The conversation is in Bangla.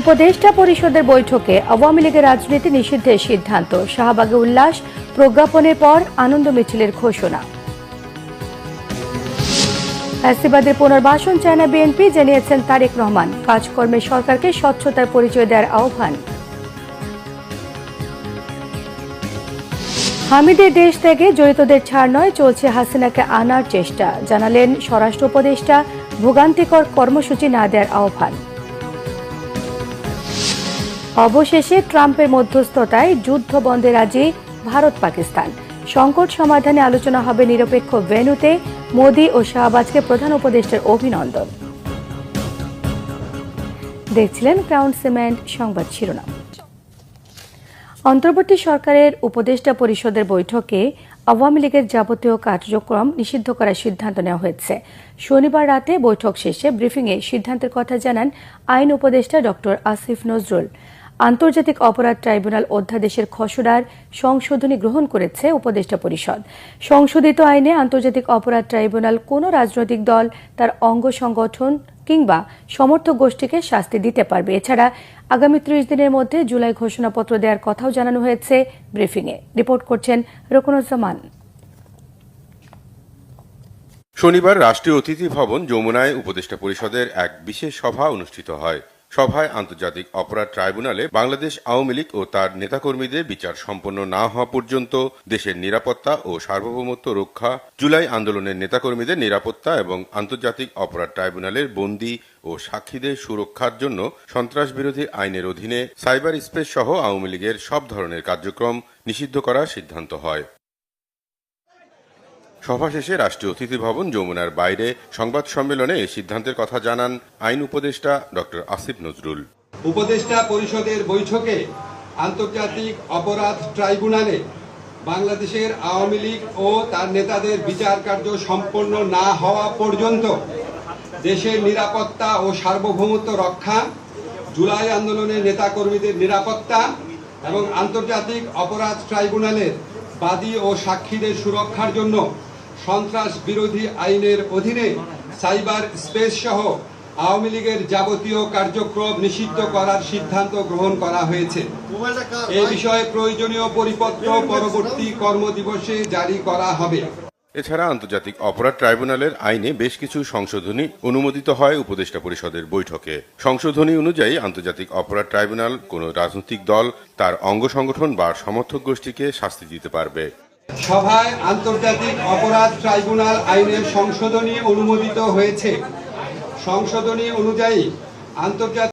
উপদেষ্টা পরিষদের বৈঠকে আওয়ামী লীগের রাজনীতি নিষিদ্ধের সিদ্ধান্ত, শাহবাগে উল্লাস, প্রজ্ঞাপনের পর আনন্দ মিছিলের ঘোষণা। ফ্যাসিবাদের পুনর্বাসন চায় না বিএনপি, জানিয়েছেন তারেক রহমান। কাজকর্মে সরকারকে স্বচ্ছতার পরিচয় দেওয়ার আহ্বান। হামিদের দেশ থেকে জড়িতদের ছাড় নয়, চলছে হাসিনাকে আনার চেষ্টা, জানালেন স্বরাষ্ট্র উপদেষ্টা। ভোগান্তিকর কর্মসূচি না দেওয়ার আহ্বান। অবশেষে ট্রাম্পের মধ্যস্থতায় যুদ্ধ বন্ধে রাজি ভারত পাকিস্তান। সংকট সমাধানে আলোচনা হবে নিরপেক্ষ ভেন্যুতে। মোদি ও শাহবাজকে প্রধান উপদেষ্টার অভিনন্দন। দেখছিলেন ক্রাউন সিমেন্ট সংবাদ শিরোনাম। অন্তর্বর্তী সরকারের উপদেষ্টা পরিষদের বৈঠকে আওয়ামী লীগের যাবতীয় কার্যক্রম নিষিদ্ধ করার সিদ্ধান্ত নেওয়া হয়েছে। শনিবার রাতে বৈঠক শেষে ব্রিফিংয়ে সিদ্ধান্তের কথা জানান আইন উপদেষ্টা ডক্টর আসিফ নজরুল। আন্তর্জাতিক অপরাধ ট্রাইব্যুনাল অধ্যাদেশের খসড়ার সংশোধনী গ্রহণ করেছে উপদেষ্টা পরিষদ। সংশোধিত আইনে আন্তর্জাতিক অপরাধ ট্রাইব্যুনাল কোনো রাজনৈতিক দল, তার অঙ্গ সংগঠন কিংবা সমর্থক গোষ্ঠীকে শাস্তি দিতে পারবে। এছাড়া আগামী ৩০ দিনের মধ্যে জুলাই ঘোষণাপত্র দেওয়ার কথাও জানানো হয়েছে ব্রিফিংয়ে। রিপোর্ট করছেন রুকনুজ্জামান। শনিবার রাষ্ট্রীয় অতিথি ভবন যমুনায় উপদেষ্টা পরিষদের এক বিশেষ সভা অনুষ্ঠিত হয়। সভায় আন্তর্জাতিক অপরাধ ট্রাইব্যুনালে বাংলাদেশ আওয়ামী লীগ ও তার নেতাকর্মীদের বিচার সম্পন্ন না হওয়া পর্যন্ত দেশের নিরাপত্তা ও সার্বভৌমত্ব রক্ষা, জুলাই আন্দোলনের নেতাকর্মীদের নিরাপত্তা এবং আন্তর্জাতিক অপরাধ ট্রাইব্যুনালের বন্দী ও সাক্ষীদের সুরক্ষার জন্য সন্ত্রাস বিরোধী আইনের অধীনে সাইবার স্পেস সহ আওয়ামী লীগের সব ধরনের কার্যক্রম নিষিদ্ধ করার সিদ্ধান্ত হয়। সভা শেষে রাষ্ট্রীয় অতিথি ভবন যমুনার বাইরে সংবাদ সম্মেলনে এই সিদ্ধান্তের কথা জানান আইন উপদেষ্টা ডক্টর আসিফ নজরুল। উপদেষ্টা পরিষদের বৈঠকে আন্তর্জাতিক অপরাধ ট্রাইব্যুনালে বাংলাদেশের আওয়ামী লীগ ও তার নেতাদের বিচার কার্য সম্পন্ন না হওয়া পর্যন্ত দেশের নিরাপত্তা ও সার্বভৌমত্ব রক্ষা, জুলাই আন্দোলনের নেতাকর্মীদের নিরাপত্তা এবং আন্তর্জাতিক অপরাধ ট্রাইব্যুনালের বাদী ও সাক্ষীদের সুরক্ষার জন্য সন্ত্রাস বিরোধী আইনের অধীনে সাইবার স্পেস সহ আওয়ামী লীগের যাবতীয় কার্যক্রম নিষিদ্ধ করার সিদ্ধান্ত গ্রহণ করা হয়েছে। এই বিষয়ে প্রয়োজনীয় পরিপত্র পরবর্তী কর্মদিবসে জারি করা হবে। এছাড়া আন্তর্জাতিক অপরাধ ট্রাইব্যুনালের আইনে বেশ কিছু সংশোধনী অনুমোদিত হয় উপদেষ্টা পরিষদের বৈঠকে। সংশোধনী অনুযায়ী আন্তর্জাতিক অপরাধ ট্রাইব্যুনাল কোনো রাজনৈতিক দল, তার অঙ্গ সংগঠন বা সমর্থক গোষ্ঠীকে শাস্তি দিতে পারবে। সভায় আন্তর্জাতিক অপরাধ ট্রাইব্যুনাল আইনের সংশোধনী অনুমোদিত হয়েছে। সংশোধনী অনুযায়ী আন্তর্জাতিক